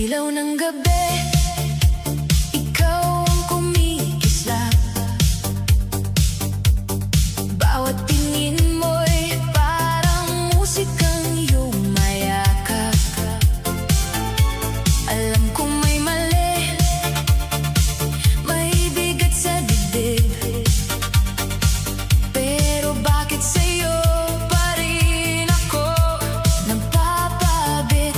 ilaw ng gabi, ikaw ang kumikislap. Bawat tingin mo'y parang musikang yumayakap. Alam kong may mali, may bigat sa dibdib, pero bakit sa'yo pa rin ako nagpapabit?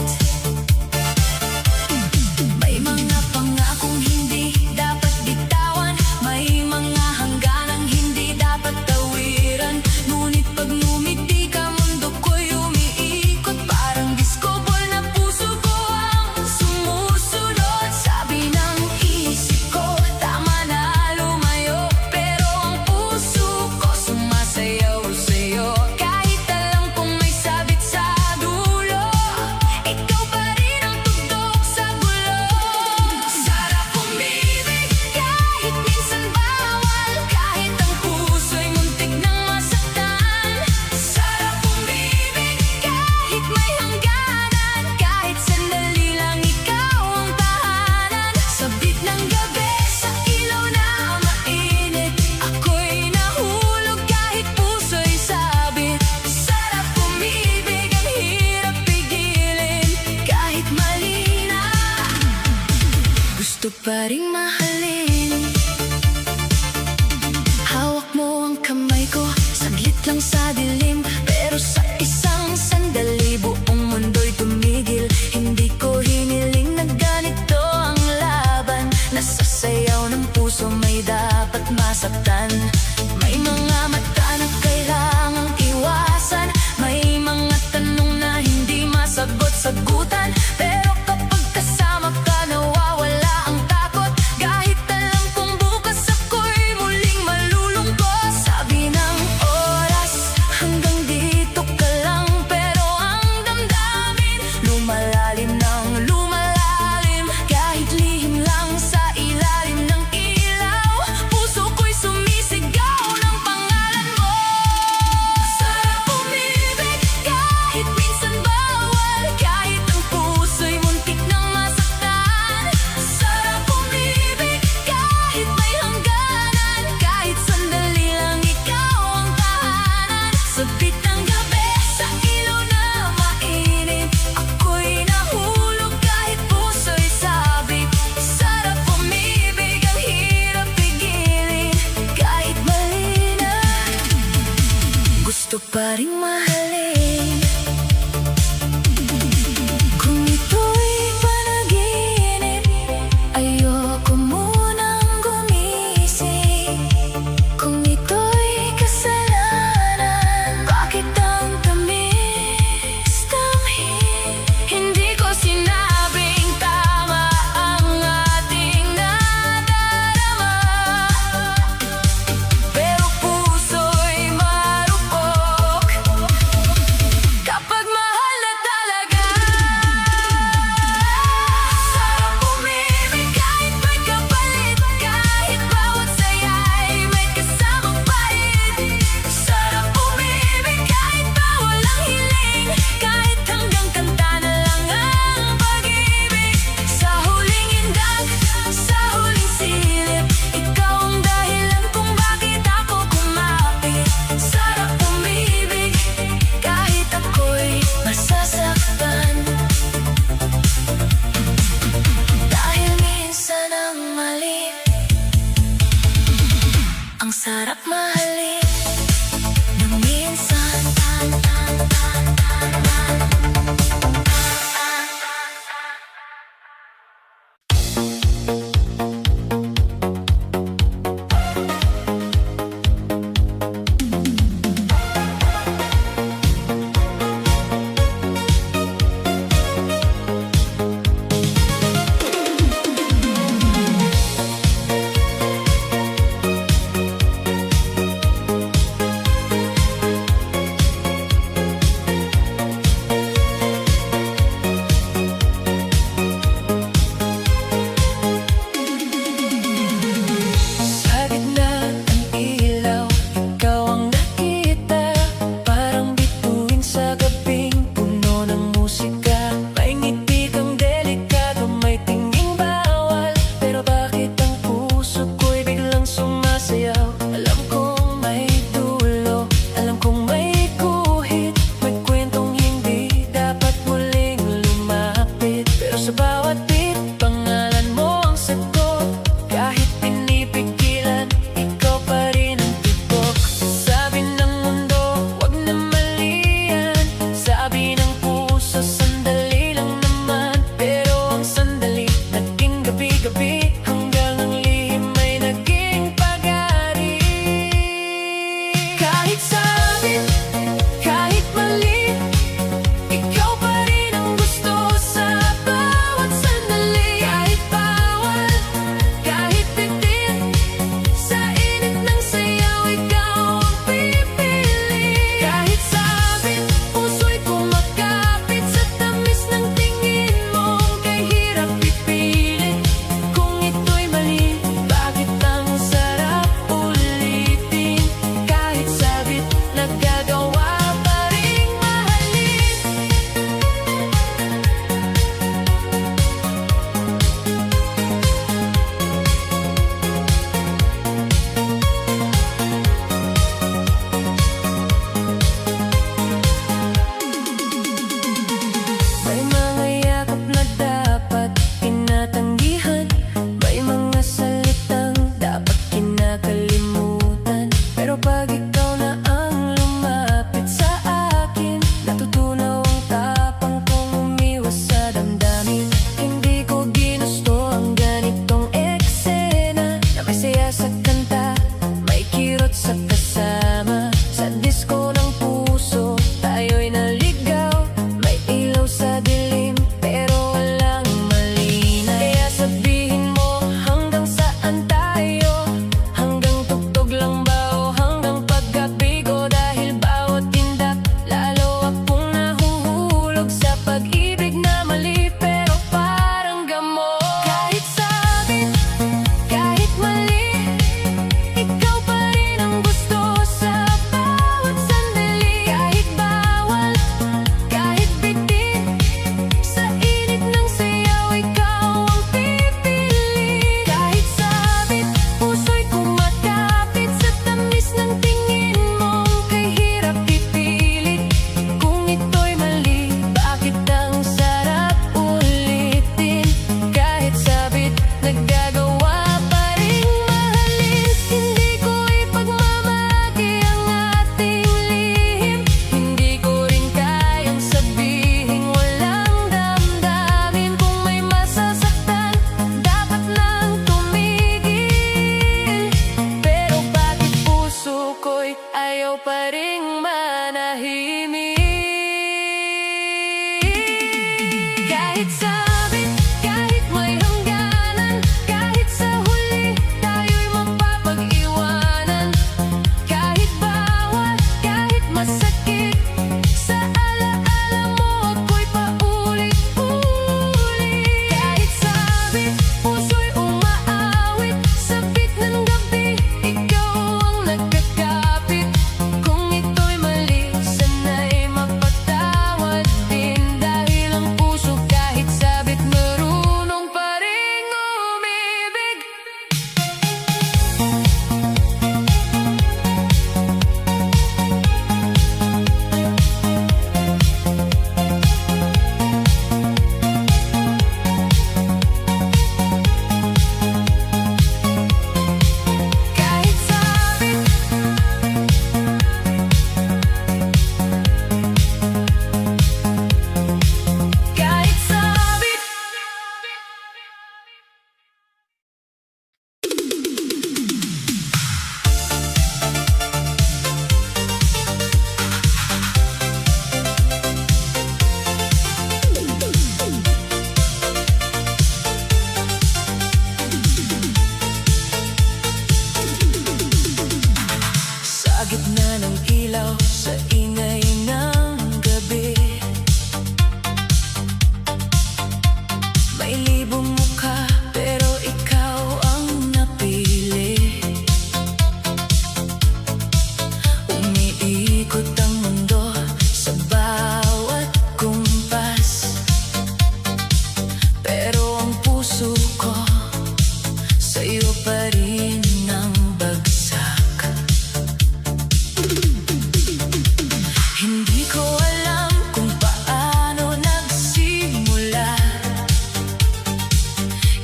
May mga pangakong hindi dapat bitawan, may mga hangganang hindi dapat tawiran. Ngunit pag ngumiti ka, mundo ko'y umiikot, parang disco ball na puso ko ang sumusunod. Sabi ng isip ko, tama na lumayo, pero ang puso ko sumasayaw sa'yo. Kahit alam kong may sabit sa dulo, ikaw pa rin ang tugtog sa gulo. Sarap umibig kahit minsan bawal, kahit ang puso'y muntik nang masaktan. Sarap umibig kahit may hangganan, kahit sandali lang ikaw ang tahanan. Sabik ng gabi sa ilaw na mainit, ako'y nahulog kahit puso'y sabit. Sarap umibig, ang hirap pigilin kahit mali na, gusto pa ring mahalin. Hawak mo ang kamay ko, saglit lang sa dilim, pero sa isang sandali buong mundo'y tumigil. Hindi ko hiniling na ganito ang laban, nasasayaw ng puso may dapat masaktan. May mga mata na kailangang iwasan, may mga tanong na hindi masagot-sagutan, pero kapag kasama ka nawawala ang takot. Kahit alam kong bukas ako'y muling malulungkot. Sabi ng oras, hanggang dito ka lang, pero ang damdamin lumalalim ng lumalalim. Kahit lihim lang sa ilalim ng ilaw, puso ko'y sumisigaw ng pangalan mo. Sarap umibig kahit minsan bawal, kahit ang puso'y muntik nang masaktan. Sarap umibig kahit may hangganan, kahit sandali lang ikaw ang tahanan. Sabik ng gabi sa ilaw na mainit, ako'y nahulog kahit puso'y sabik. Sarap umibig, ang hirap pigilin kahit mali na, gusto pa ring mahalin. Kung ito'y panaginip, ayoko munang gumising. Kung ito'y kasalanan, bakit ang tamis-tamis? Hindi ko sinabing tama ang ating nadarama, pero puso'y marupok kapag mahal na talaga. Sarap umibig kahit may kapalit, kahit bawat saya'y may kasamang pait. Sarap umibig kahit bawal ang hiling, kahit hanggang kanta na lang ang pag-ibig. Sa huling indag, sa huling silip, ikaw ang dahilan kung bakit ako kumapit. Sarap umibig kahit ako'y masasaktan, dahil minsan ang mali, ang sarap mahalin ng minsan.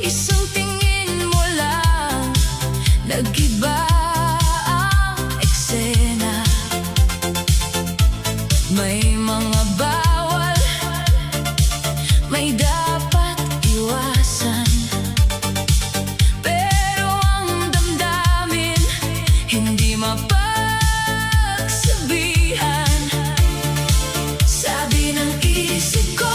Isang tingin mo lang, nag-iba ang eksena. May mga bawal, may dapat iwasan. Pero ang damdamin, hindi mapagsabihan. Sabi ng isip ko,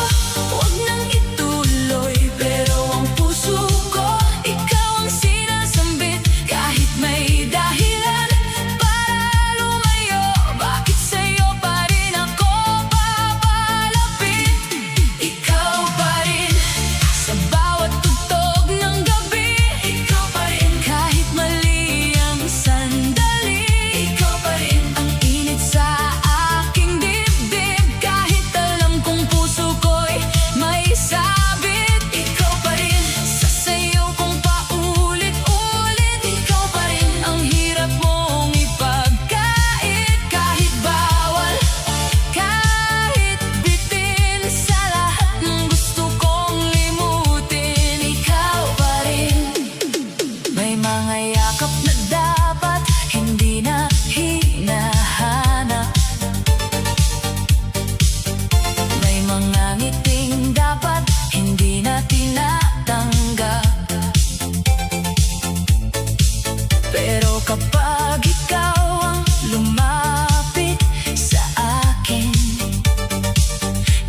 huwag nang ituloy. Pero ang puso ko, ikaw ang sinasambit. Kahit may dahilan para lumayo, bakit sa'yo pa rin ako papalapit? Ikaw pa rin sa bawat tugtog ng gabi. Ikaw pa rin kahit mali ang sandali. Ikaw pa rin ang init sa aking dibdib. Kahit alam kong puso ko'y may sabit. Ikaw pa rin sa sayo kong paulit-ulit. Ikaw pa rin ang hirap mong ipagkait. Kahit bawal, kahit bitin, sa lahat ng gusto kong limutin. Ikaw pa rin. May mga yakap na dapat hindi na hinahanap. May mga ngiting dapat hindi na tinatanggap. Pero kapag ikaw ang lumapit sa akin,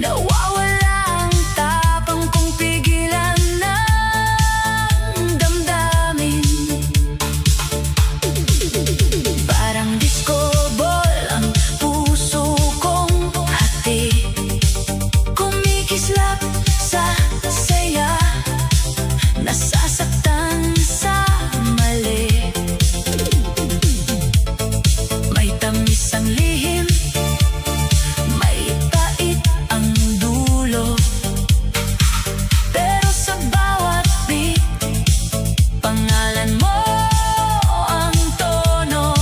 nawawala ang tapang kong pigilan ng damdamin. Parang disco ball ang puso kong hati, kumikislap sa saya, nasasaktan sa mali. May tamis ang lihim, may pait ang dulo. Pero sa bawat beat, pangalan mo ang tono.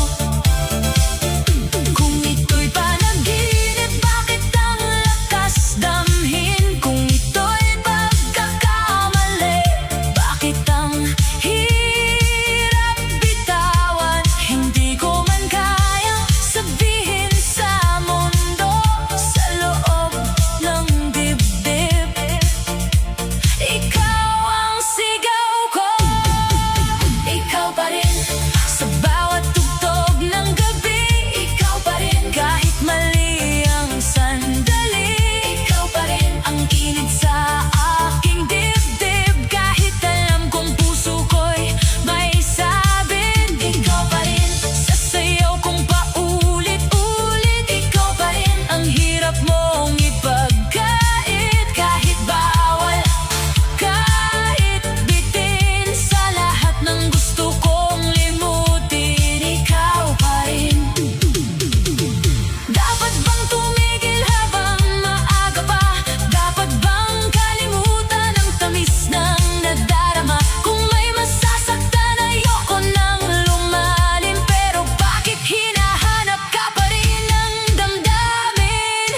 Kung ito'y panaginip, bakit ang lakas damhin? Kung ito'y pagkakamali, bakit ang hirap bitawan? Hindi ko man kayang sabihin sa mundo, sa loob ng dibdib. Ikaw ang sigaw ko. Ikaw pa rin sa bawat tugtog ng gabi. Ikaw pa rin kahit mali ang sandali. Ikaw pa rin ang init sa aking dibdib. Kahit alam kong puso ko'y may sabit. Ikaw pa rin sa sayaw kong paulit-ulit. Ikaw pa rin ang hirap mong ipagkait. Kahit bawal, kahit bitin, sa lahat ng gusto kong limutin. Ikaw pa rin. Dapat bang tumigil habang maaga pa? Dapat bang kalimutan ang tamis ng nadarama? Kung may masasaktan, ayoko nang lumalim. Pero bakit hinahanap ka pa rin ng damdamin?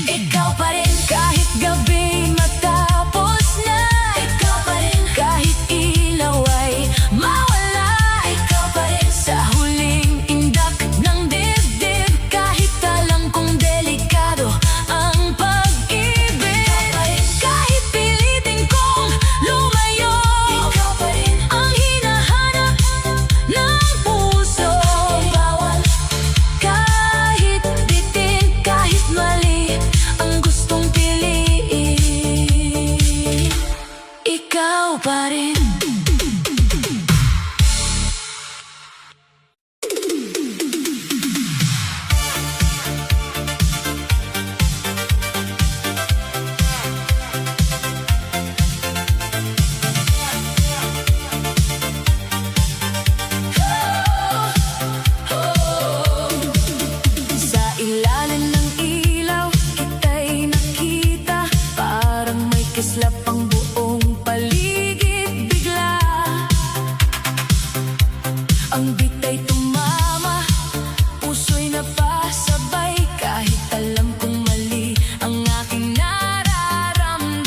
Ikaw pa rin kahit gabi matapos na. Ikaw pa rin kahit ilaw ay mawala. Ikaw pa rin sa huling indak ng dibdib. Kahit alam kong delikado ang pag-ibig. Kahit pilitin kong lumayo, ikaw pa rin ang hinahanap ng puso. Bawal, kahit bitin, kahit mali ang gustong piliin. Ikaw pa rin. Sa ilalim ng ilaw, kita'y nakita. Parang may kislap ang buong paligid bigla. Ang bitay tumama, puso'y napasabay. Kahit alam kong mali ang aking nararamdaman.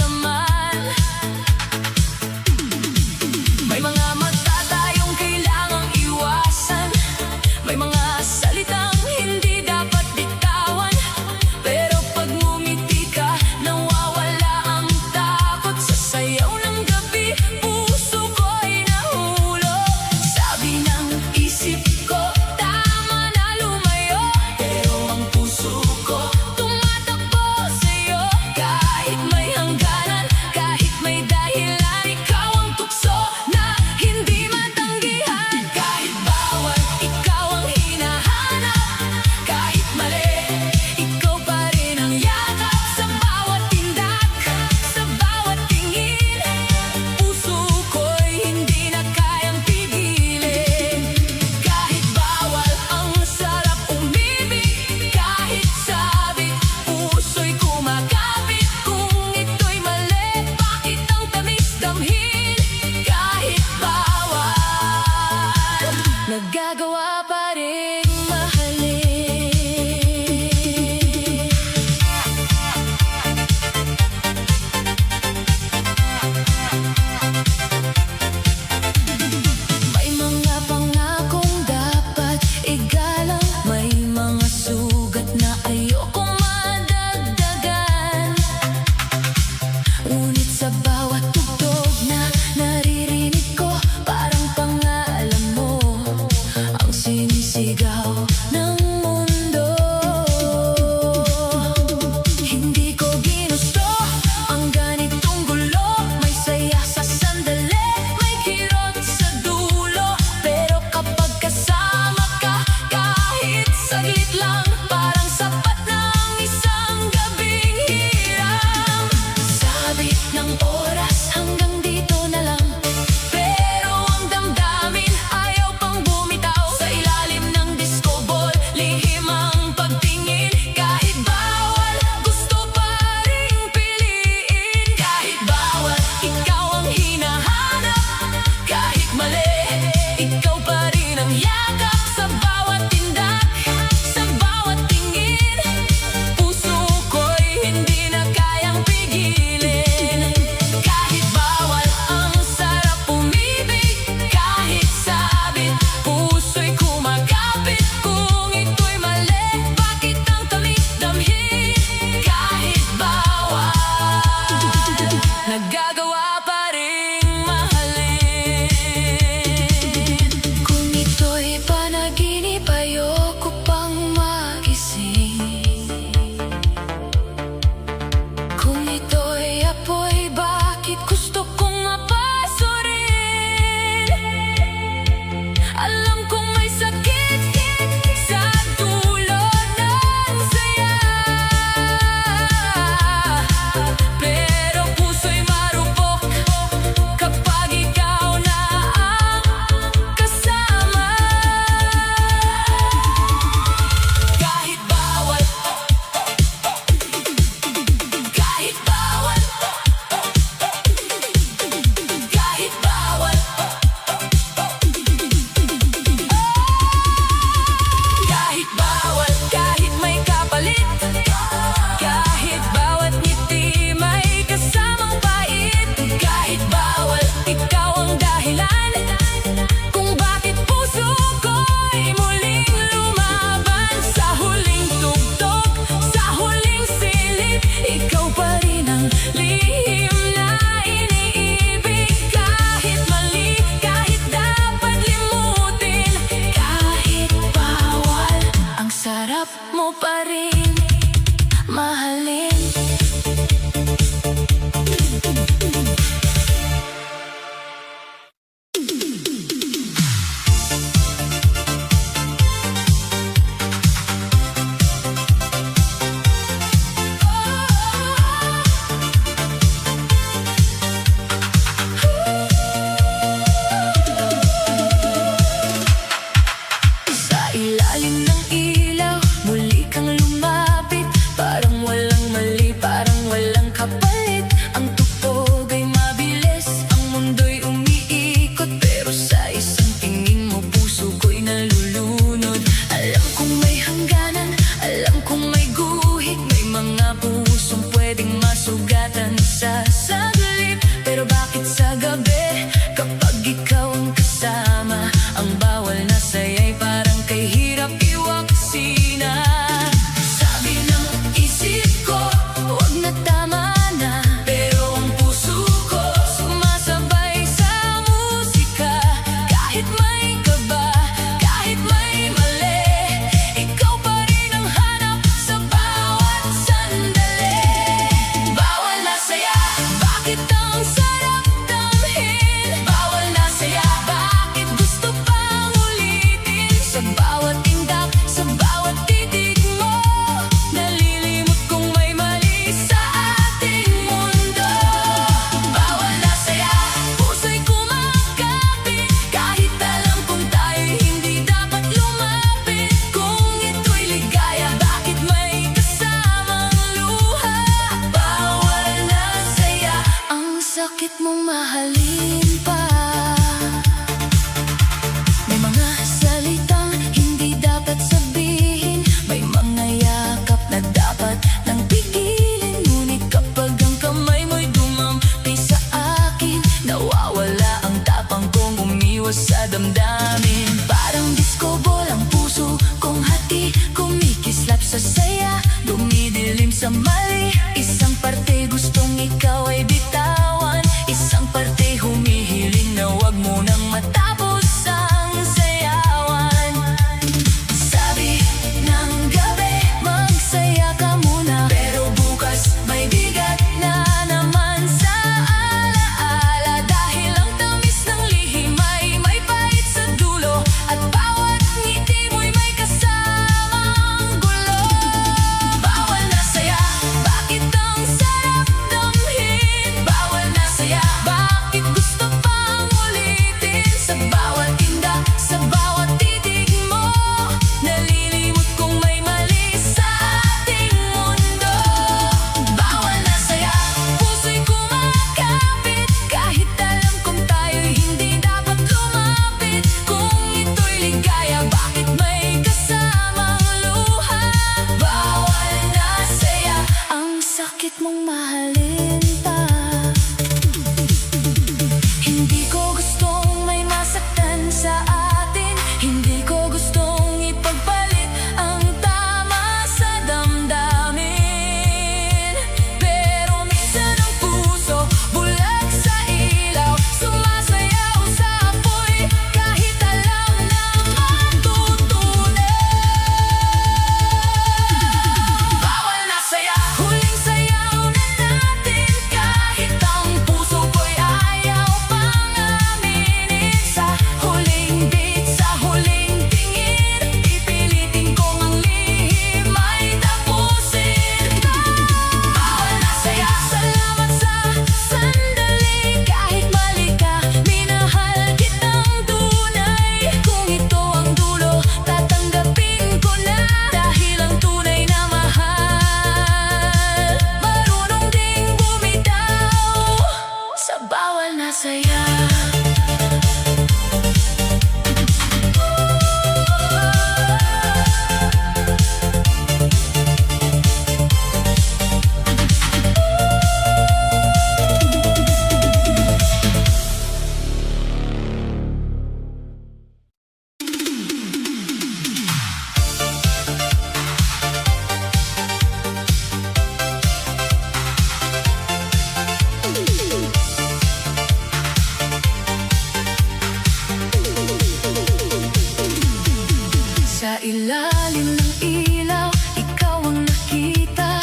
isip mong mahalin pa. May mga salitang hindi dapat sabihin, may mga yakap na dapat nang pigilin. Ngunit kapag ang kamay mo'y dumampi sa akin, nawawala ang tapang kong umiwas sa damdamin. Parang disco ball ang puso kong hati, kumikislap sa saya, dumidilim sa mali. Isang parte gustong ikaw ay bitawan, isang parte humihiling na wag mo nang matapos ang sayawan. Sabi ng gabi, magsaya ka muna, pero bukas may bigat na naman sa alaala. Dahil ang tamis ng lihim ay may pahit sa dulo, at bawat ngiti mo'y may kasamang gulo. Bawal na saya, bakit ang sarap damhin? Bawal na saya, bakit gusto pang ulitin? Sa bawat tinda, sa bawat titig mo, nalilimot kung may mali sa ating mundo. Bawal na saya, puso'y kumakapit, kahit alam kong tayo'y hindi dapat lumapit. Kung ito'y ligaya, bakit may kasamang luha? Bawal na saya, ang sakit mong mahalin pa. Hindi ko gustong may masaktan sa atin, hindi ko gustong ipagpalit ang tama sa damdamin. Pero minsan ang puso bulag sa ilaw, sumasayaw sa apoy, kahit alam na matutunaw. Bawal na saya, huling sayaw na natin, kahit ang puso ko'y ayaw pang aminin. Sa huling beat, sa huling tingin, pipilitin kong ang lihim ay tapusin na. Bawal na saya, salamat sa sandali, kahit mali ka, minahal kitang tunay. Kung ito ang dulo, tatanggapin ko na, dahil ang tunay na mahal marunong ding bumitaw sa bawal na saya. Sa ilalim ng ilaw, ikaw ang nakita,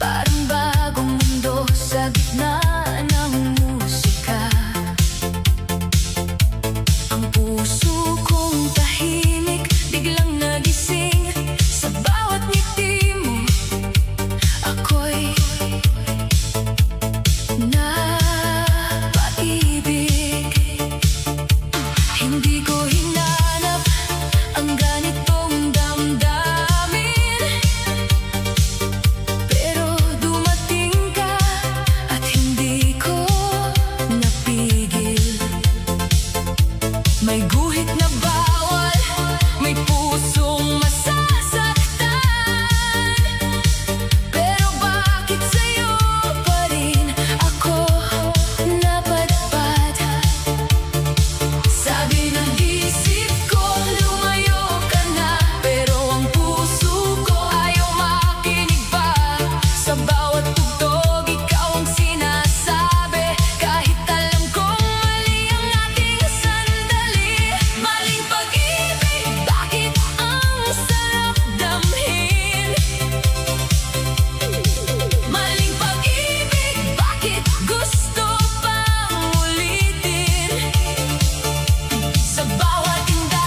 parang bagong mundo sa gitna ng musika. Ang puso kong tahimik, biglang nagising sa bawat ngiti mo. Ako'y napaibig. Hindi ko hinanap ang ganitong damdamin, pero dumating ka at hindi ko napigil. May guhit na bawal, may pusong masasaktan, pero bakit sa'yo pa rin ako napadpad? Sabi ng isip ko, lumayo ka na, pero ang puso ko ayaw makinig pa. Sa bawat tugtog, ikaw ang sinasabi, kahit alam kong mali ang ating sandali. Maling pag-ibig, bakit ang sarap damhin? Maling pag-ibig, bakit gusto pang ulitin? Sa bawat tinda,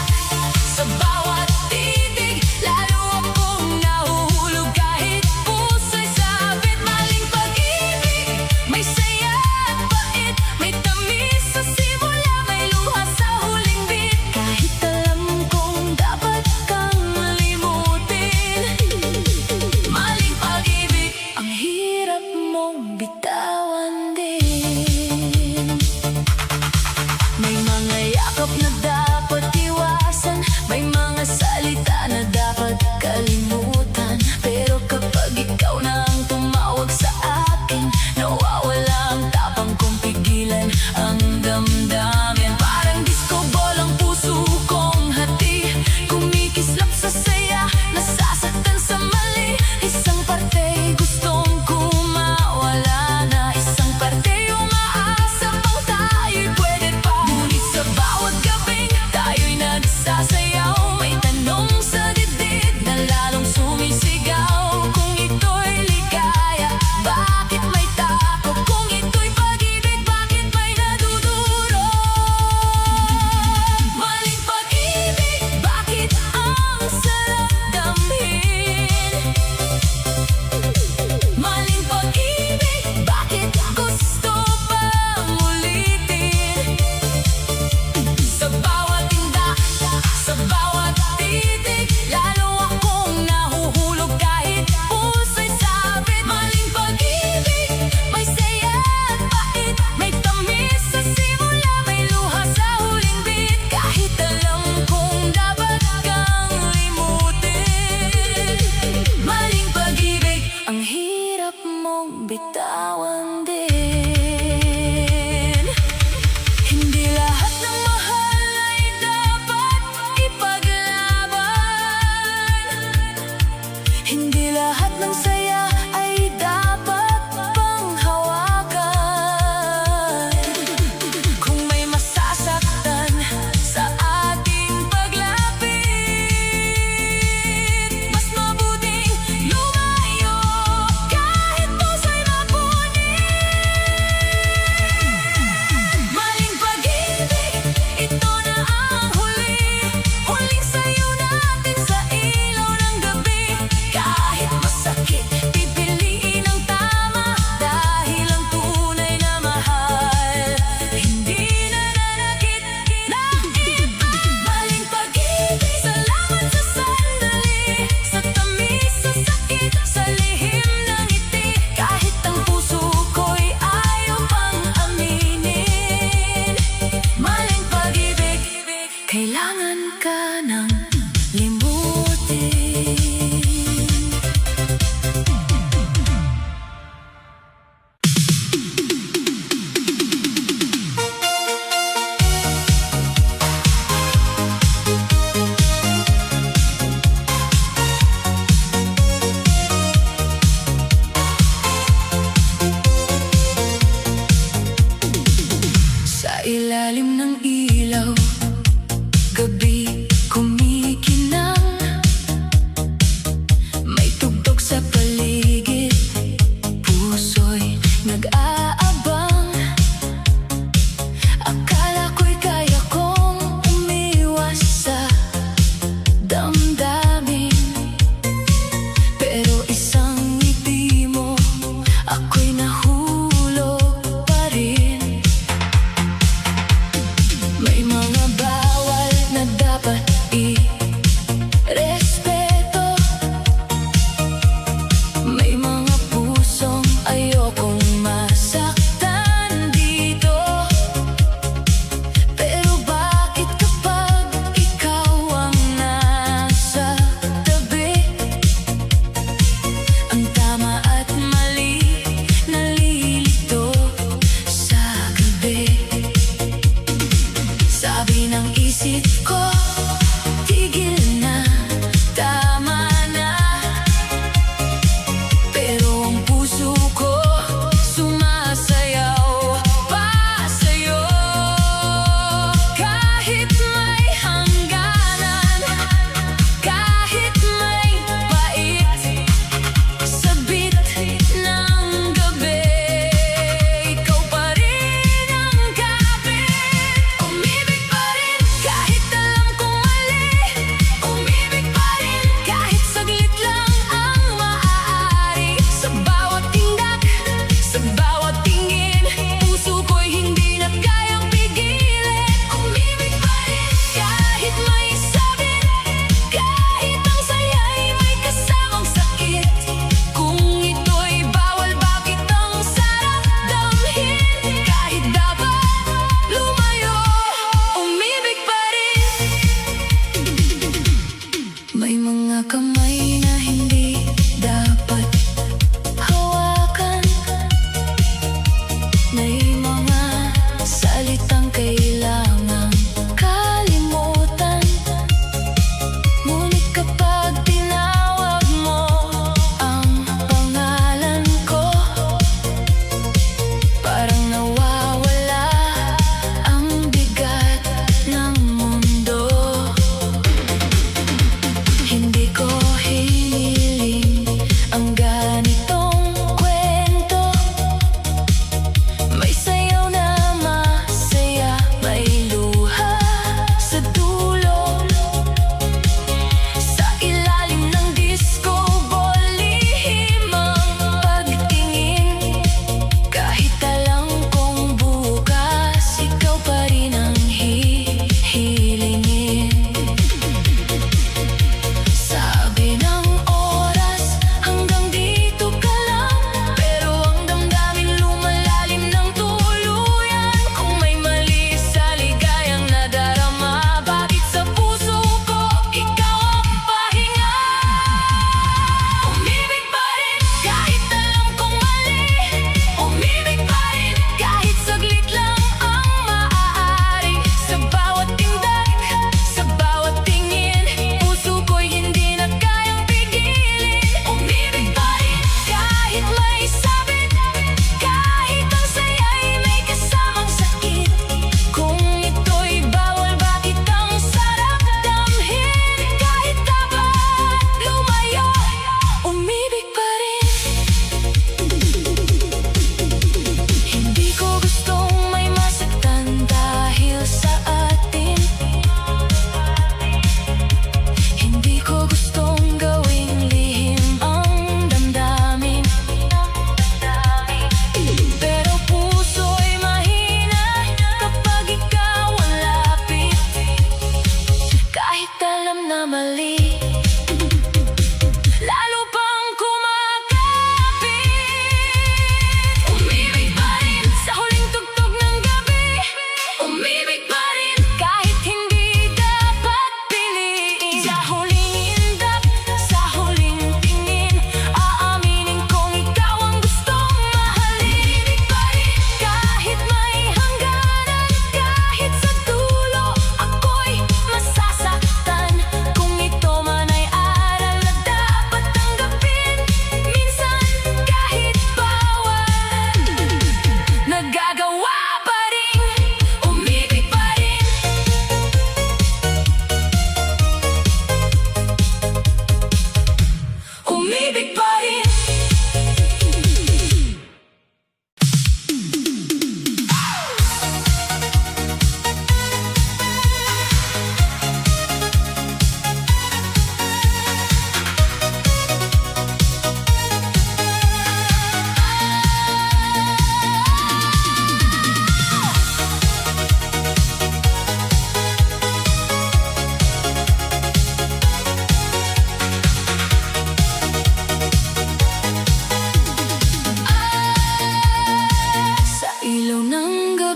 sa bawat titig, lalo akong nahuhulog kahit puso'y sabit. Maling pag-ibig, may saya at bait, may tamis sa simula, may luha sa huling beat. Kahit alam kong dapat kang limutin, maling pag-ibig, ang hirap mong bitawan din. May mga yakap na dapat iwasan, may mga salita na dapat kalimutan. Pero kapag ikaw na ang tumawag sa akin, nawawala ang tapang kong pigilan ang damdamin. Parang disco ball ang puso kong hati, kumikislap sa saya, nasasaktan sa mali. Isang parte gustong kumawala na, isang parte umaasa pang tayo'y pwede pa. Ngunit sa bawat gabing tayo'y nagsasayaw, may tanong sa dibdib na lalong sumisigaw. Kung ito'y ligaya, bakit may takot? Kung ito'y pag-ibig, bakit may naduduro? Maling pag-ibig, bakit ang sarap damhin? Maling pag-ibig, bakit gusto pang ulitin? Sa bawat tinda, sa bawat titig, lalo akong nahuhulog kahit puso'y sabit. Maling pag-ibig, may saya at pait, may tamis sa simula, may luha sa huling bit. Kahit alam kong dapat kang limutin. Maling pag-ibig, ang hirap mong bitawan din. Hindi lahat ng mahal ay dapat ipaglaban. Hindi lahat ng saya ay dapat panghawakan. Kung may masasaktan sa ating paglapit, mas mabuting lumayo kahit puso'y mapunit. Maling pag-ibig, ito na ang huling sayo natin sa ilaw ng gabi. Kahit masakit, pipiliin ang tama, dahil ang tunay na mahal hindi nananakit na iba. Maling pag-ibig, salamat sa sandali, sa tamis, sa sakit, sa lihim ng ngiti. Kahit ang puso ko'y ayaw pang aminin. Maling pag-ibig, kailangan ka ng limutin. Sa ilalim ng ilaw, gabi kumikinang, may tugtog sa paligid, puso'y nag-aabang. Akala ko'y kaya kong umiwas sa damdamin, pero isang ngiti mo, ako'y nahulog pa rin. May mga bawal na dapat i-respeto, may mga pusong ayokong masaktan.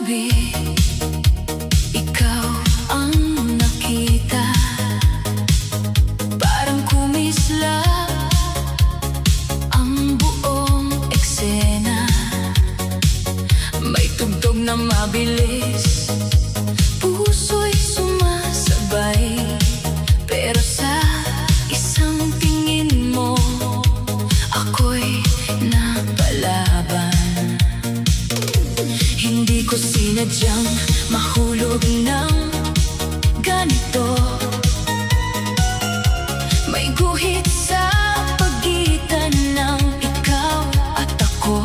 gabi, ikaw ang nakita. Parang kumislap ang buong eksena. May tugtog na mabilis, puso'y sumasabay. Pero sa isang tingin mo, ako'y napalaban. Hindi ko sinadyang mahulog ng ganito. May guhit sa pagitan ng ikaw at ako.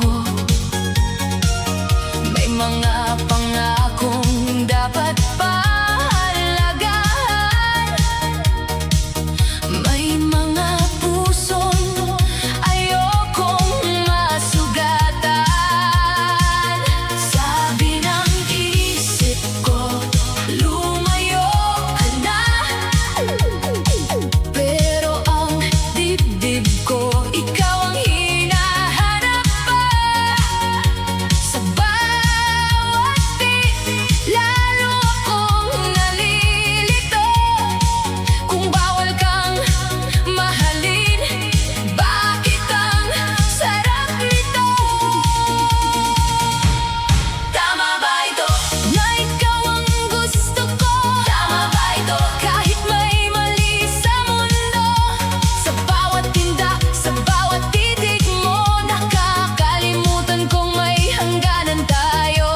May mga pangakong dapat pahalagahan. May mga pusong ayokong masugatan. Sabi ng isip ko, lumayo ka na. Pero ang dibdib ko, ikaw ang hinahanap pa. Sa bawat lalo akong nalilito. Kung bawal kang mahalin, bakit ang sarap nito? Tama ba ito? Na ikaw ang gusto ko? Tama ba ito? Kahit may mali sa mundo, sa bawat tinda, sa bawat titig mo, nakakalimutan kong may hangganan tayo.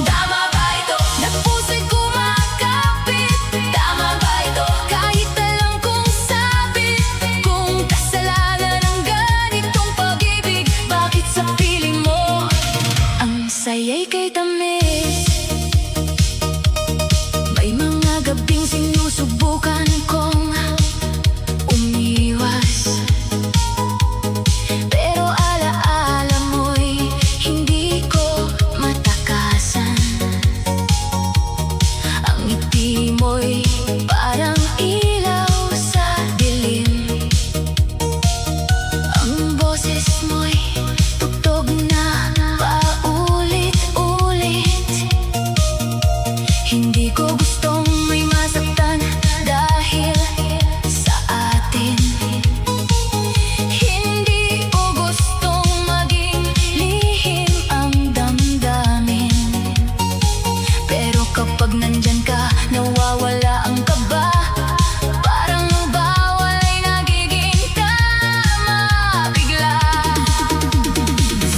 Tama ba ito? Na puso'y kumakapit. Tama ba ito? Kahit alam kong sabit, kung kasalanan ang ganitong pag-ibig, bakit sa piling mo ang saya'y kay tamis? May mga gabing sinusubukan kong umiwas, pero alaala mo'y hindi ko matakasan. Ang ngiti mo'y parang ilaw sa dilim. Ang boses mo'y tugtog na paulit-ulit. Hindi ko gustong may masaktan dahil sa atin. Hindi ko gustong maging lihim ang damdamin. Pero kapag nandyan ka, nawawala ang kaba. Parang bawal ay nagiging tama bigla.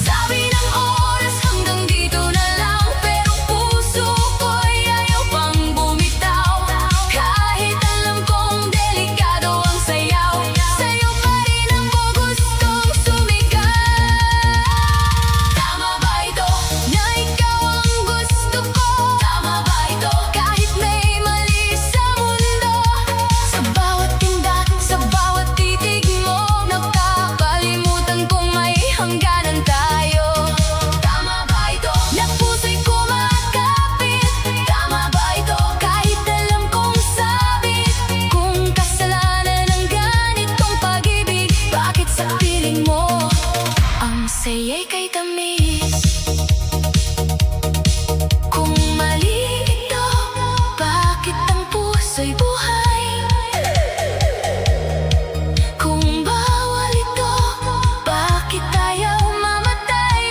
Sabi ng oras hanggang dito na lang, pero puso ko'y ayaw pang bumitaw. Kahit alam kong delikado ang sayaw, sa'yo pa rin ako gustong sumigaw. Tama ba ito? Na ikaw ang gusto ko? Tama ba ito? Kahit may mali sa mundo, sa bawat tinda, sa bawat titig mo, nakakalimutan kong may hangganan tayo. Tama ba ito? Na puso'y kumakapit. Tama ba ito? Kahit alam kong sabit, kung kasalanan ang ganitong pag-ibig, bakit sa piling mo ang saya'y kay tamis? Kung mali ito, bakit ang puso'y buhay? Kung bawal ito, bakit ayaw mamatay?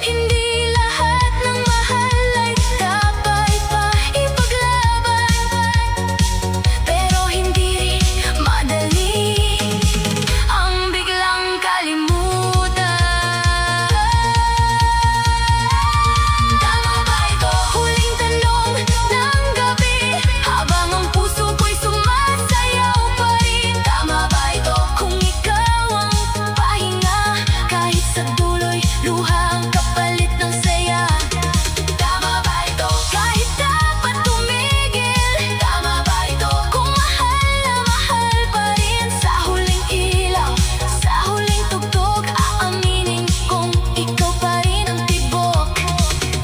Hindi lahat ng mahal ay dapat pa ipaglaban, pero hindi rin madali ang biglang kalimutan. Tama ba ito? Huling tanong ng gabi, habang ang puso ko'y sumasayaw pa rin. Tama ba ito? Kung ikaw ang pahinga, kahit sa dulo'y luha ang kapalit ng saya. Tama ba ito? Kahit dapat tumigil. Tama ba ito? Kung mahal na mahal pa rin, sa huling ilaw, sa huling tugtog, aaminin kong ikaw pa rin ang tibok.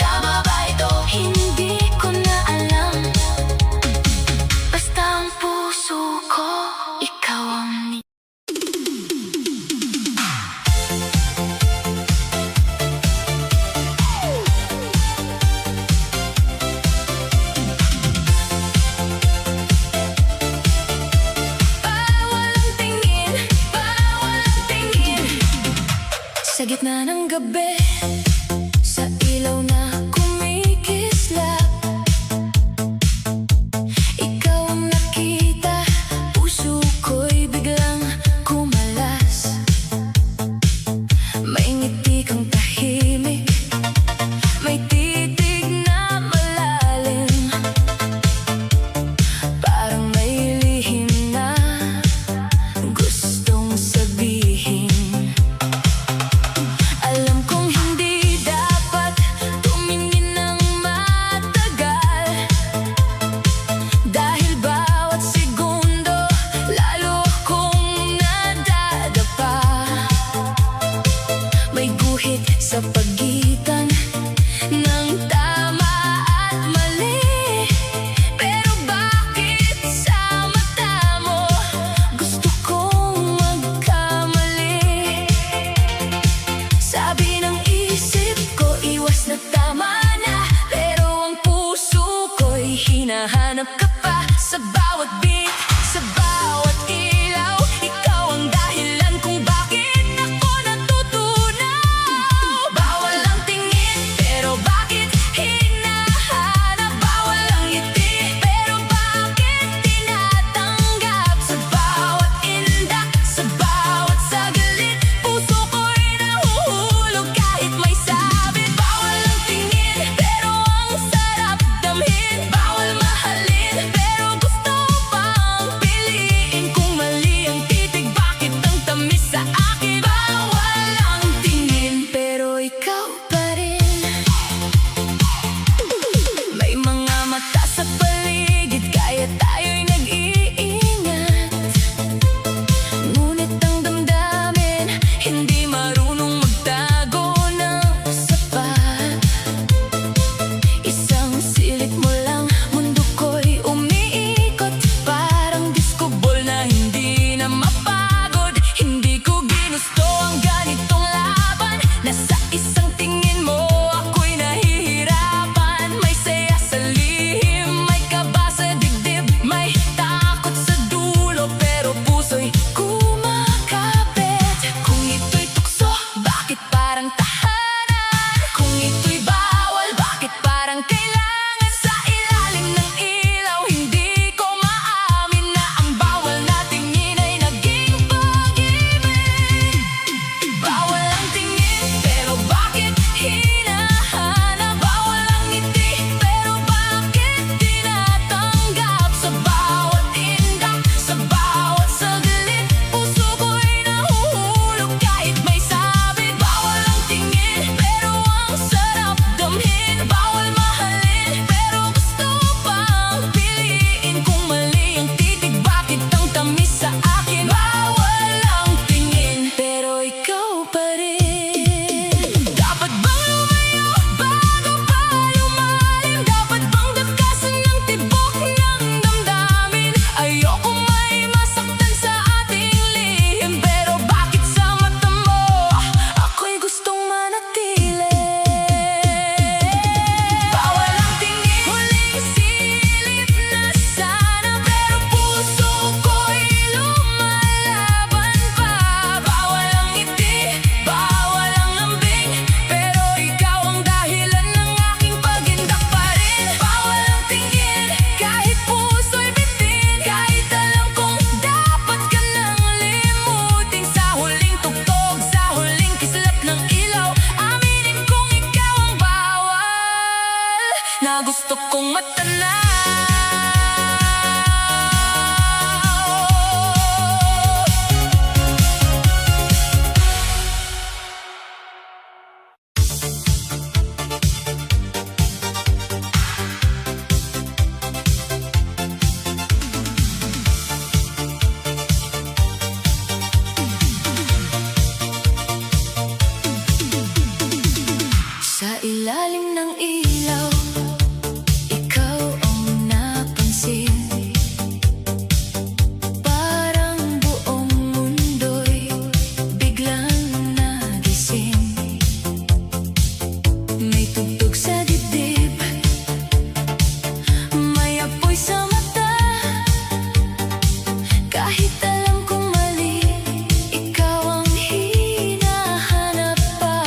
Tama ba ito? Hindi ko na alam, basta ang puso ko, ikaw ang ng gabi, sa ilaw na kumikislap, ikaw ang nakita, puso ko'y biglang kumalas. May ngiti kang tahimik, may titig na malalim, parang may lihim na gustong sabihin. Alam kong hindi dapat tumingin ng matagal, dahil bawat segundo lalo akong nadadapa. May guhit sa pagitan ng tama at mali, pero bakit sa mata mo gusto kong magkamali? Sabi ng isip ko iwas na, tama na, pero ang puso ko'y hinahanap ka pa. Sa bawat beat, sa bawat ilaw, ikaw ang dahilan kung bakit ako natutunaw. Bawal ang tingin, pero bakit hinahanap? Bawal ang ngiti, pero bakit tinatanggap? Sa bawat indak, sa bawat saglit, puso ko'y nahuhulog kahit may sabit. Bawal ang tingin, pero ang sarap damhin. Bawal mahalin, pero gusto pang piliin. Kung mali ang titig, bakit ang tamis sa akin? Bawal ang tingin, pero ikaw pa rin. May mga mata sa paligid, kaya tayo'y nag-iingat. Ngunit ang damdamin, hindi marunong magtago ng sapat. Isang silip mo lang, mundo ko'y umiikot, parang disco ball na hindi na mapagod. Hindi ko ginusto ang ganitong laban, nasa isang tingin mo ako'y nahihirapan. May saya sa lihim, may kaba sa dibdib, may takot sa dulo, pero puso'y kumakapit. Kung ito'y tukso, bakit parang tahanan? Kung ito'y bawal, bakit parang kailangan? Sa ilalim ng ilaw, hindi ko maamin na ang bawal na tingin ay naging pag-ibig. Bawal ang tingin, pero bakit hinahanap? Bawal ang ngiti, pero bakit tinatanggap? Sa bawat indak, sa bawat saglit, puso ko'y nahuhulog kahit may sabit. Bawal ang tingin, pero ang sarap damhin. Bawal mahalin, pero gusto pang piliin. Kung mali ang titig, bakit ang tamis sa akin? Bawal ang tingin, pero ikaw pa rin. Dapat bang lumayo bago pa lumalim? Dapat bang dagkasan ng tibok ng damdamin? Ayoko may masaktan sa ating lihim, pero bakit sa mata mo ako'y gustong manatili? Bawal ang tingin, huling silip na sana, pero puso ko'y lumalaban pa. Bawal ang ngiti, bawal ang lambing, pero ikaw ang dahilan ng aking pagindak pa rin. Bawal ang tingin, kahit puso'y bitin, kahit alam kong dapat ka nang limutin. Sa huling tugtog, sa huling kislap ng ilaw, aminin kong ikaw ang bawal na gusto kong matanaw. Sa ilalim ng ilaw, ikaw ang napansin. Parang buong mundo'y biglang nagising. May tugtog sa dibdib, may apoy sa mata, kahit alam kong mali, ikaw ang hinahanap pa.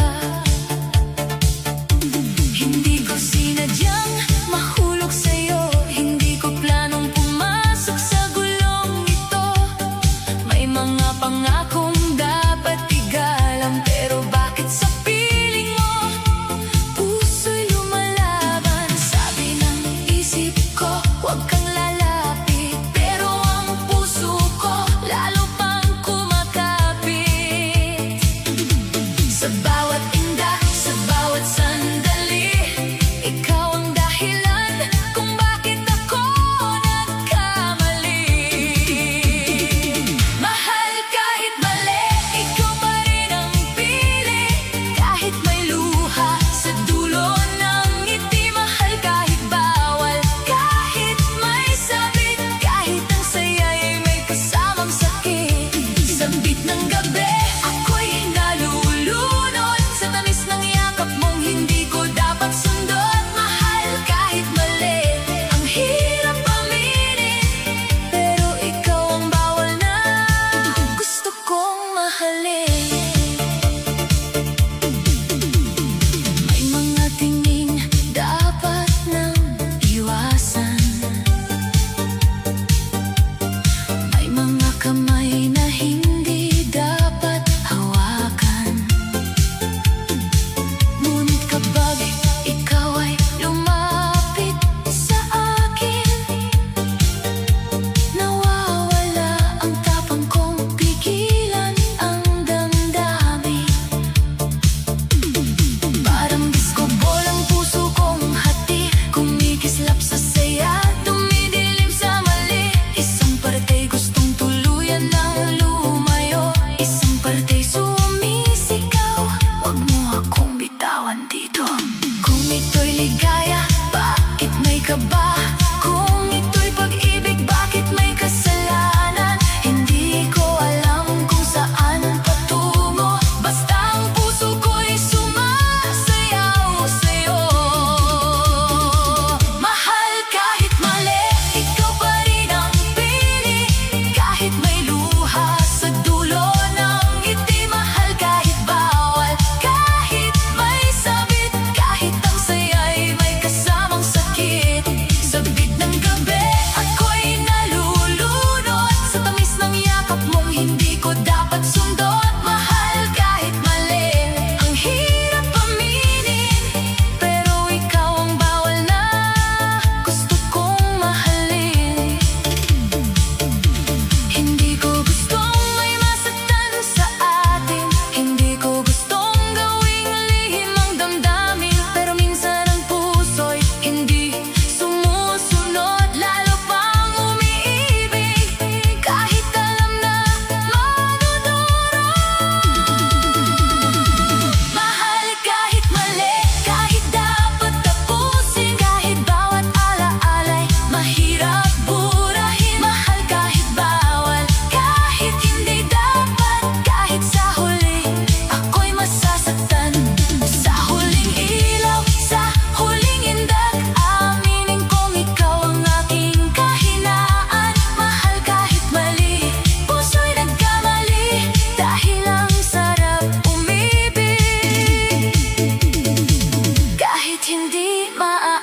hindi maaari.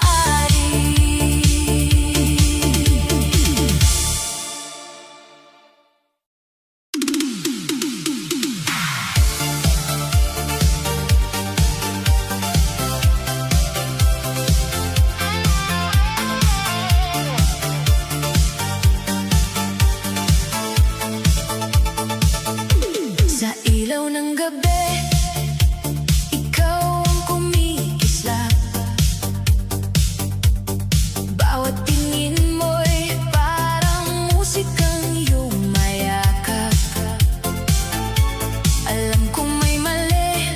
Sa ilaw ng gabi, ikaw ang kumikislap. Bawat tingin mo'y parang musikang iyong mayakap. Alam kong may mali,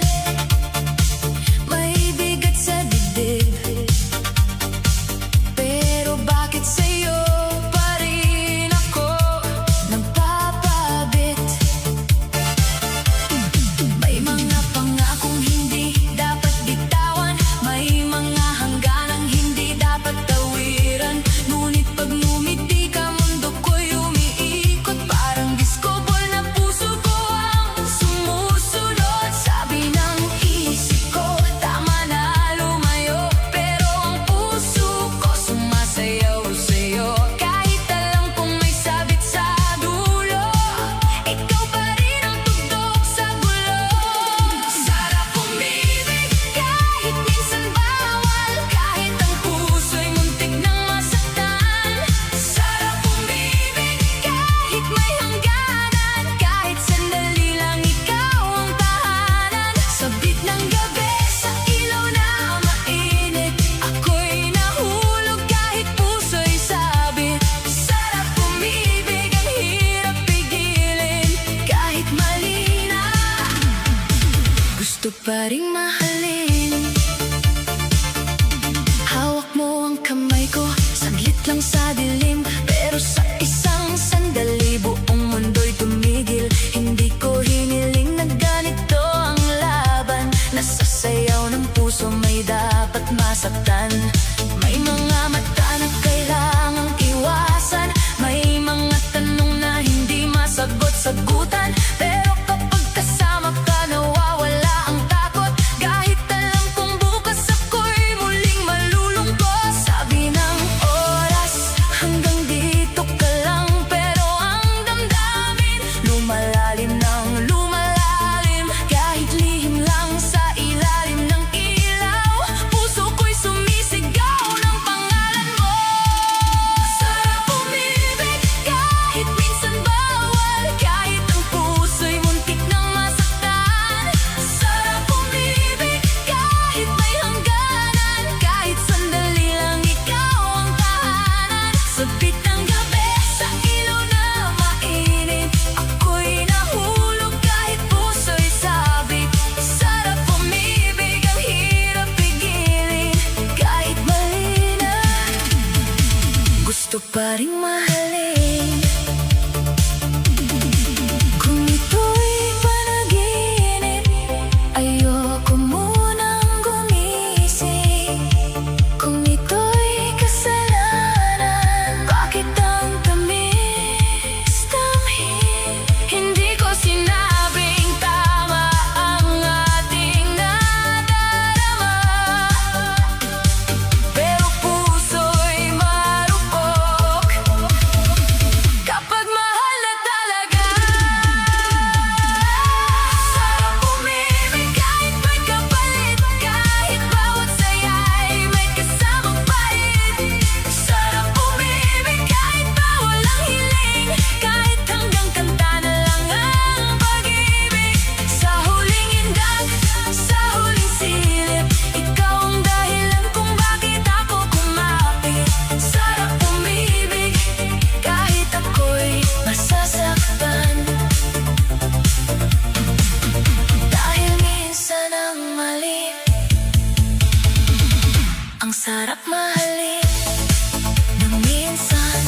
may bigat sa dibdib, pero bakit sa'yo pa rin ako nagpapabit? May mga pangakong hindi dapat bitawan, may mga hangganang hindi dapat tawiran. Ngunit pag ngumiti ka, mundo ko'y umiikot, parang disco ball na puso ko ang sumusunod. Sabi ng isip ko, tama na lumayo, pero ang puso ko sumasayaw sa'yo. Kahit alam kong may sabit sa dulo, ikaw pa rin ang tugtog sa gulo. Sarap umibig kahit minsan bawal, kahit ang puso'y muntik nang masaktan. Sarap umibig kahit may hangganan, kahit sandali lang ikaw ang tahanan. Sabit ng gabi sa ilaw na mainit, ako'y nahulog kahit puso'y sabit. Sarap umibig, ang hirap pigilin kahit mali na, gusto pa ring mahalin. Hawak mo ang kamay ko, saglit lang sa dilim, pero sa isang sandali buong mundo'y tumigil. Hindi ko hiniling na ganito ang laban, nasasayaw ng puso, may dapat masaktan. May mga mata na kailangang iwasan, may mga tanong na hindi masagot-sagutan, pero kapag kasama ka, nawawala ang takot. Kahit alam kong bukas ako'y muling malulungkot. Sabi ng oras, hanggang dito ka lang, pero ang damdamin lumalalim ng lumalalim. Kahit lihim lang sa ilalim ng ilaw, puso ko'y sumisigaw ng pangalan mo. Sarap umibig kahit minsan bawal, kahit ang puso'y muntik nang masaktan. Sarap umibig kahit may hangganan, kahit sandali lang ikaw ang tahanan. Sabit ng gabi sa ilaw na mainit, ako'y nahulog kahit puso'y sabit. Sarap umibig, ang hirap pigilin kahit mali na, gusto pa ring mahalin. Kung ito'y panaginip, ayoko munang gumising. Kung ito'y kasalanan, bakit ang tamis-tamis? Hindi ko sinabing tama ang ating nadarama, pero puso'y marupok kapag mahal na talaga. Sarap umibig kahit may kapalit, kahit bawat saya'y may kasamang pait. Sarap umibig kahit bawal ang hiling, kahit hanggang kanta na lang ang pag-ibig. Sa huling indag, sa huling silip, ikaw ang dahilan kung bakit ako kumapit. Sarap umibig kahit ako'y masasaktan, dahil minsan ang mali, ang sarap mahalin ng minsan.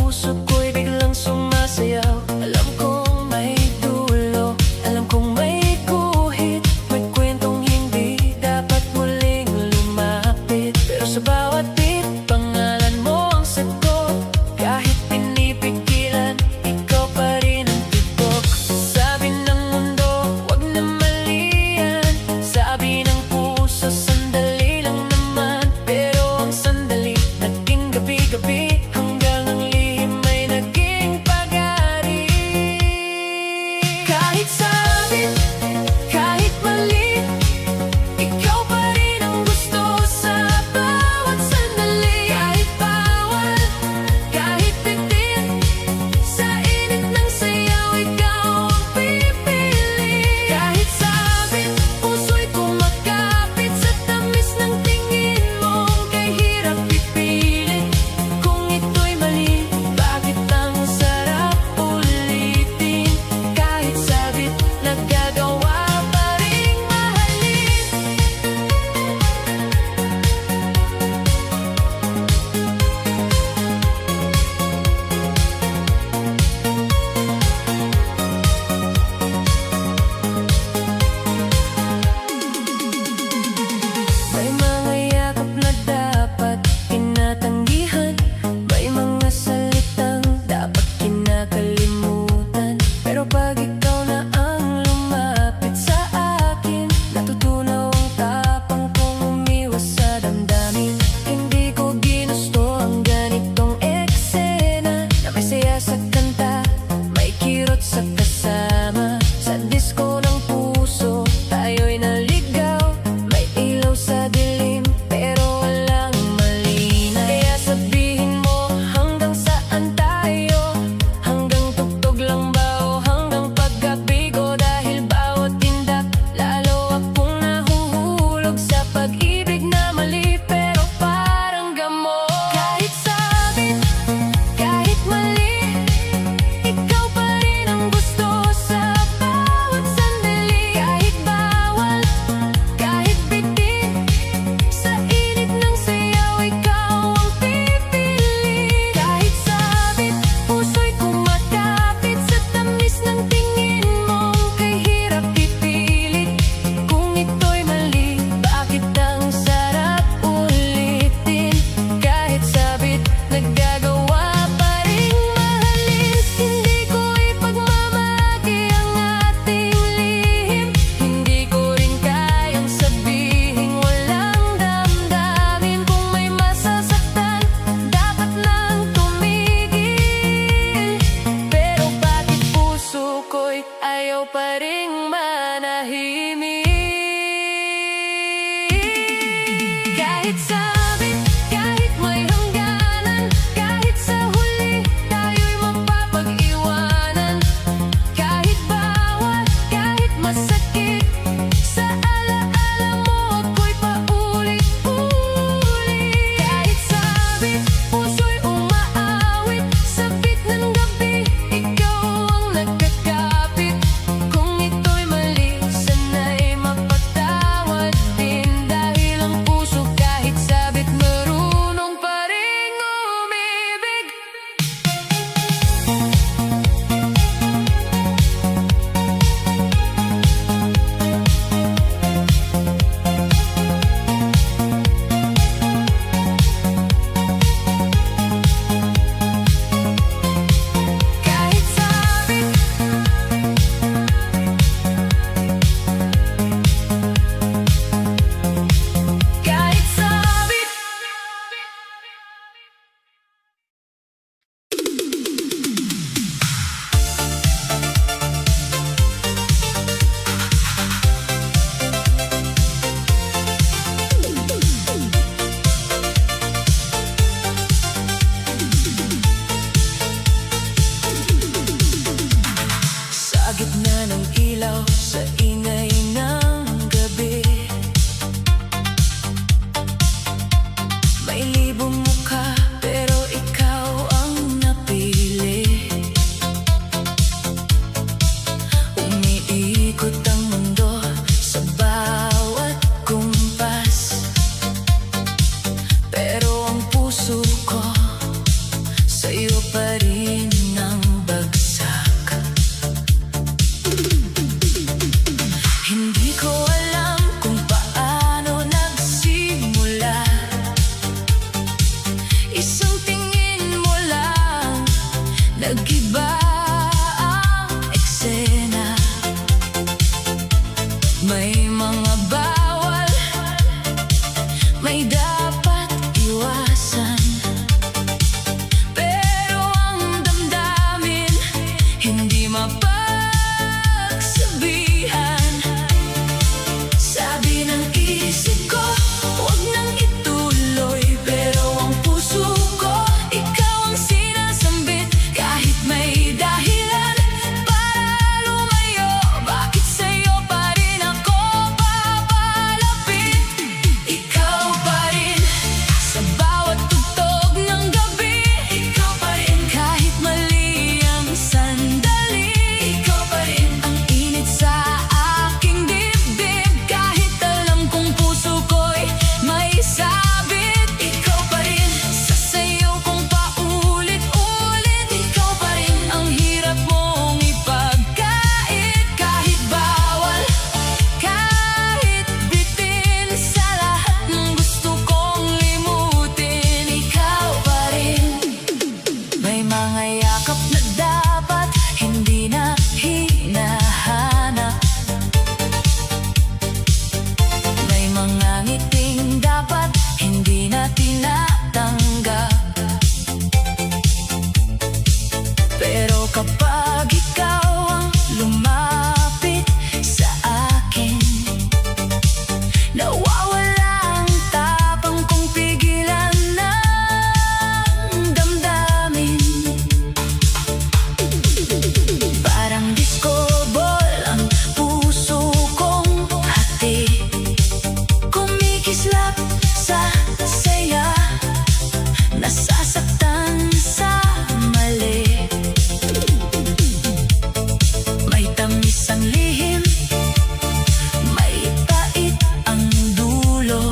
puso ko'y biglang sumasayaw. Alam kong may dulo, alam kong may guhit, may kwentong hindi dapat muling lumapit. Pero sa bawat beat, pangalan mo ang sagot. Kahit pinipigilan, ikaw pa rin ang tibok. Sabi ng mundo, wag na mali yan. Sabi ng puso, sandali lang naman. Pero ang sandali, naging gabi-gabi, hanggang ang lihim ay naging pag-ari. Kahit sabit, kahit mali, ikaw pa rin ang gusto sa bawat sandali. Kahit bawal, kahit bitin, sa init ng sayaw, ikaw ang pipili. Kahit sabit, puso'y kumakapit sa tamis ng tingin mo. Kay hirap ipilit, kung ito'y mali, bakit ang sarap ulitin? Kahit sabit, nagagawa pa ring mahalin. May mga yakap na dapat tinatanggihan, may mga salitang dapat kinakalimutan. Pero pag ikaw na ang lumapit sa akin, natutunaw ang tapang kong umiwas sa damdamin. Hindi ko ginusto ang ganitong eksena, na may saya sa kanta, may kirot sa kasama. Sa disko ng puso, tayo'y naligaw, may ilaw sa dilim, pero walang malinaw. Kaya sabihin mo, hanggang saan tayo? Hanggang tugtog lang ba o hanggang paggabi ko? Dahil bawat tindak, lalo akong nahuhulog sa pag-ibig na mali, pero parang gamot. Kahit sabit, kahit mali, ikaw pa rin ang gusto sa bawat sandali. Kahit bawal, kahit bitin, sa init ng sayaw, ikaw ang pipili. Kahit sabit, puso'y kumakapit sa tamis ng tingin mo. Kay hirap ipilit, kung ito'y mali, bakit ang sarap ulitin? Kahit sabit, nagagawa pa ring mahalin. Hindi ko ipagmamahagi ang ating lihim, hindi ko rin kayang sabihing walang damdamin. Kung may masasaktan, dapat nang tumigil. Pero bakit puso ko'y ayaw pa ring manahimik? Kahit sabit, kahit may hangganan, kahit sa huli tayo'y mapapag-iwanan. Kahit bawal, kahit masakit, sa alaala mo ako'y paulit-ulit. Kahit sabit, puso'y umaawit, sabik ng gabi, ikaw ang nagkakapit. Kung ito'y mali, sana'y mapatawad din. Dahil ang puso kahit sabit, marunong pa ring umibig. Kahit sabit, kahit sabit. Sa gitna ng ilaw, sa ingay ng gabi, may libong mukha, pero ikaw ang napili. Umiikot ang mundo sa bawat kumpas, pero ang puso ko sa'yo pa rin. nag-iba ang eksena. May mga bawal, may dapat iwasan, pero ang damdamin hindi mapagsabihan. Sabi ng isip ko, huwag nang ituloy, pero ang puso ko, ikaw ang sinasambit. Kahit may dahilan para lumayo, bakit sa'yo pa rin ako papalapit? Ikaw pa rin sa bawat tugtog ng gabi. Ikaw pa rin kahit mali ang sandali. Ikaw pa rin ang init sa aking dibdib, kahit alam kong puso ko'y may sabit. Ikaw pa rin sa sayaw kong paulit-ulit. Ikaw pa rin ang hirap mong ipagkait, kahit bawal, kahit bitin. Sa lahat ng gusto kong limutin, ikaw pa rin. May mga yakap na dapat hindi na hinahanap, may mga ngiting dapat hindi na tinatanggap. Pero kapag ikaw ang lumapit sa akin, nawawala ang tapang kong pigilan ng damdamin. Parang disco ball ang puso kong hati, kumikislap sa saya, nasasaktan sa mali. May tamis ang lihim, may pait ang dulo,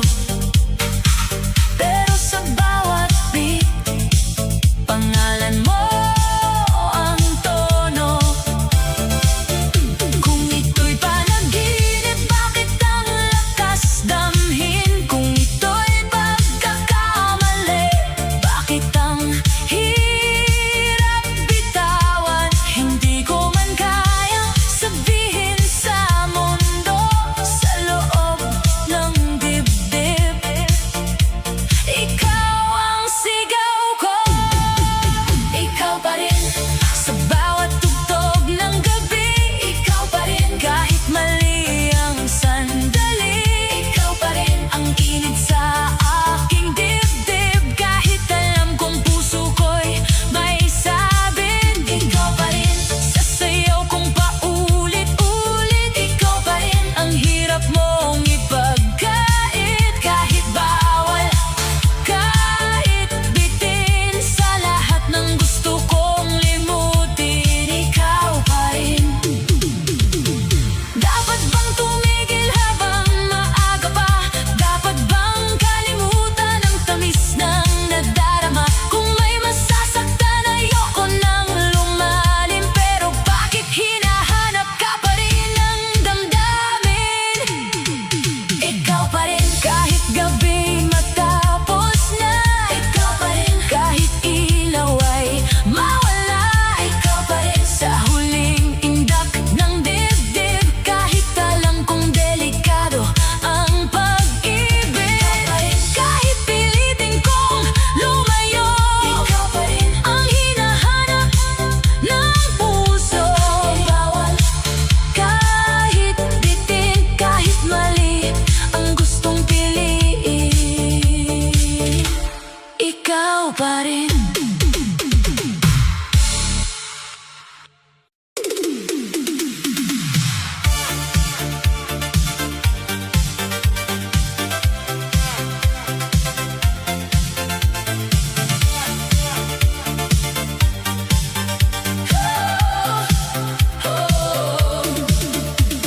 pero sa bawat beat, pangalan mo ang tono. Kung ito'y panaginip, bakit ang lakas damhin? Kung ito'y pagkakamali, bakit ang hirap bitawan? Hindi ko man kayang sabihin sa mundo, sa loob ng dibdib, ikaw ang sigaw ko. Ikaw pa rin sa bawat tugtog ng gabi. Ikaw pa rin kahit mali ang sandali. Ikaw pa rin ang init sa aking dibdib, kahit alam kong puso ko'y may sabit. Ikaw pa rin sa sayaw kong paulit-ulit. Ikaw pa rin ang hirap mong ipagkait, kahit bawal, kahit bitin. Sa lahat ng gusto kong limutin, ikaw pa rin. Dapat bang tumigil habang maaga pa? Dapat bang kalimutan ang tamis ng nadarama? Kung may masasaktan, ayoko nang lumalim, pero bakit hinahanap ka pa rin ng damdamin? Ikaw pa rin kahit gabi matapos na. Ikaw pa rin kahit ilaw ay mawala. Ikaw pa rin sa huling indak ng dibdib, kahit alam kong delikado ang pag-ibig. Ikaw pa rin kahit pilitin kong lumayo. Ikaw pa rin ang hinahanap ng puso. Bawal, kahit bitin, kahit mali ang gustong piliin, ikaw pa rin.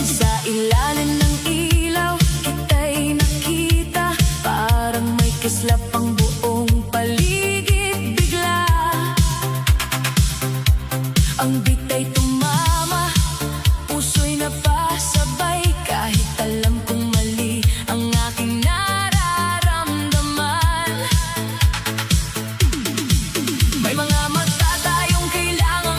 Sa ilalim ng ilaw, kita'y nakita, parang may kislap ang buong paligid bigla. Ang bitay tumama, puso'y napasabay, kahit alam kong mali ang aking nararamdaman. May mga mata tayong kailangan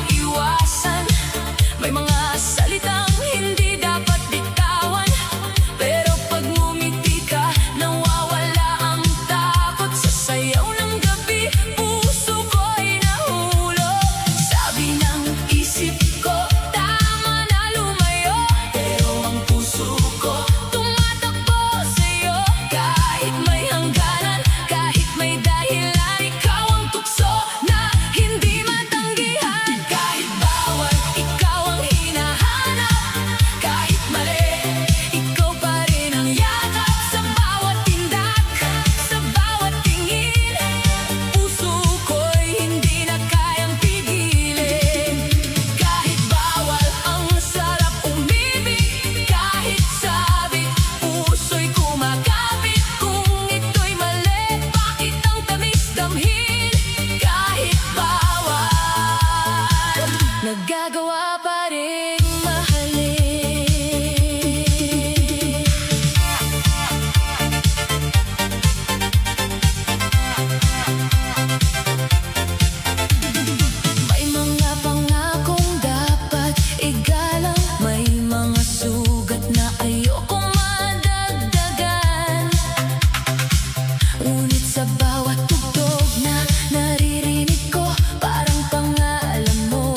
nagagawa pa rin mahalin. May mga pangakong dapat igalang, may mga sugat na ayokong madagdagan. Ngunit sa bawat tugtog na naririnig ko, parang pangalan mo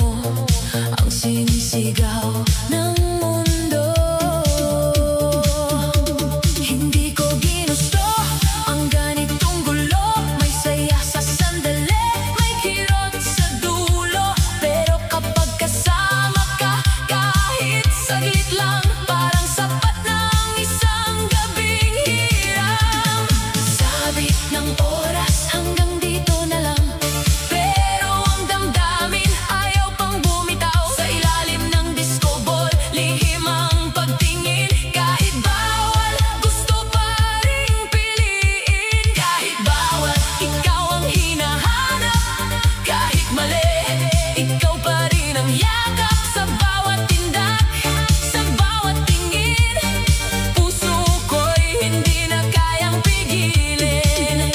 ang sinisigaw ng mundo. Hindi ko ginusto ang ganitong gulo. May saya sa sandali, may kirot sa dulo. Pero kapag kasama ka, kahit saglit lang, parang sapat ng isang gabing hiram. Sabi ng oras hanggang dito na lang, pero ang damdamin ayaw pang bumitaw. Sa ilalim ng disco ball, lihim ang pagtingin. Kahit bawal, gusto pa ring piliin. Kahit bawal, ikaw ang hinahanap. Kahit mali, ikaw pa rin ang yakap. Sa bawat tindak, sa bawat tingin, puso ko'y hindi na kayang pigilin.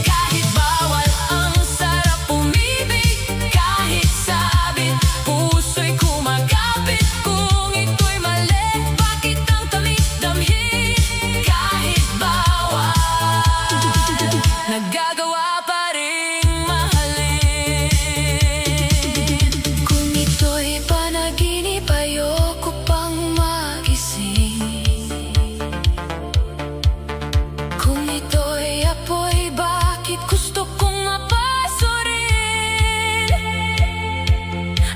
Kahit bawal, ang sarap umibig. Kahit sabit, puso'y kumakapit. Kung ito'y mali, bakit ang tamis damhin? Kahit bawal, nagagawa pa rin mahalin. Kung ito'y panaginip, ayoko pang magising. Kung ito'y apoy, bakit gusto kong mapasurin?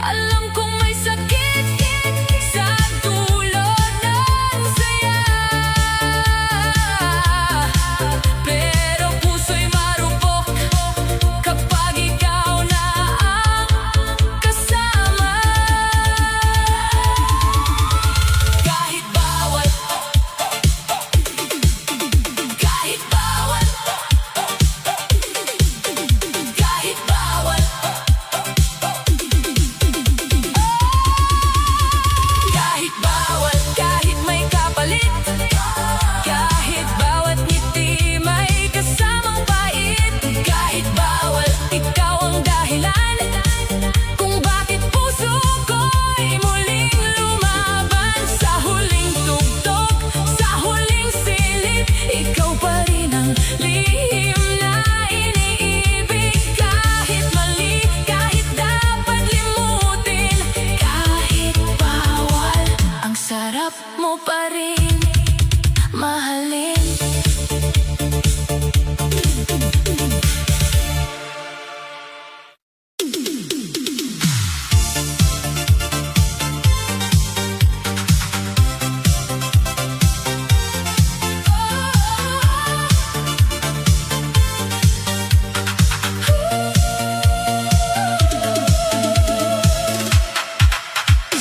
Alam kong may sakit sa dulo ng saya, pero puso'y marupok kapag ikaw na ang kasama. Kahit bawal, kahit bawal, kahit bawal, kahit bawal, kahit may kapalit. Kahit bawat ngiti may kasamang pait. Kahit bawal, ikaw ang dahilan kung bakit puso ko'y muling lumaban. Sa huling tugtog, sa huling silip, ikaw pa rin ang lihim na iniibig. Kahit mali, kahit dapat limutin, kahit bawal, ang sarap mo pa rin mahalin.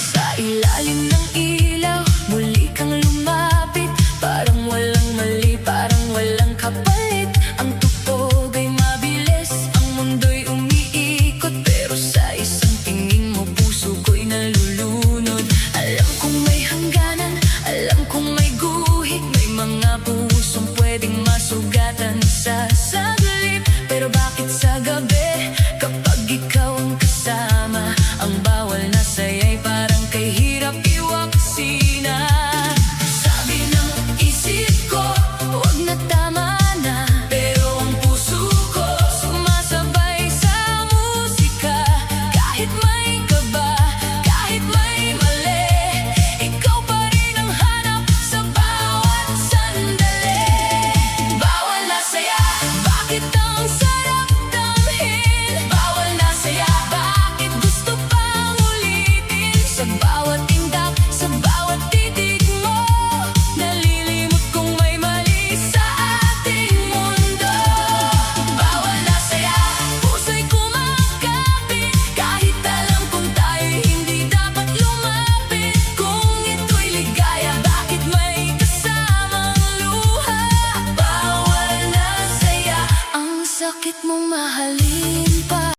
Sa ilalim ng ilaw, muli kang lumapit. Parang walang mali, parang walang kapalit. Ang tugtog ay mabilis, ang mundo'y umiikot. Pero sa isang tingin mo, puso ko'y nalulunod. Alam kong may hangganan, alam kong may guhit. May mga pusong pwedeng masugatan sa saglit. Pero bakit sa gabi, kapag ikaw ang kasama, ang bawal na saya'y parang kay hirap iwaksi na. Sabi ng isip ko, huwag na, tama na. Pero ang puso ko sumasabay sa musika. Kahit may kaba, kahit may mali, ikaw pa rin ang hanap sa bawat sandali. Bawal na saya, bakit ang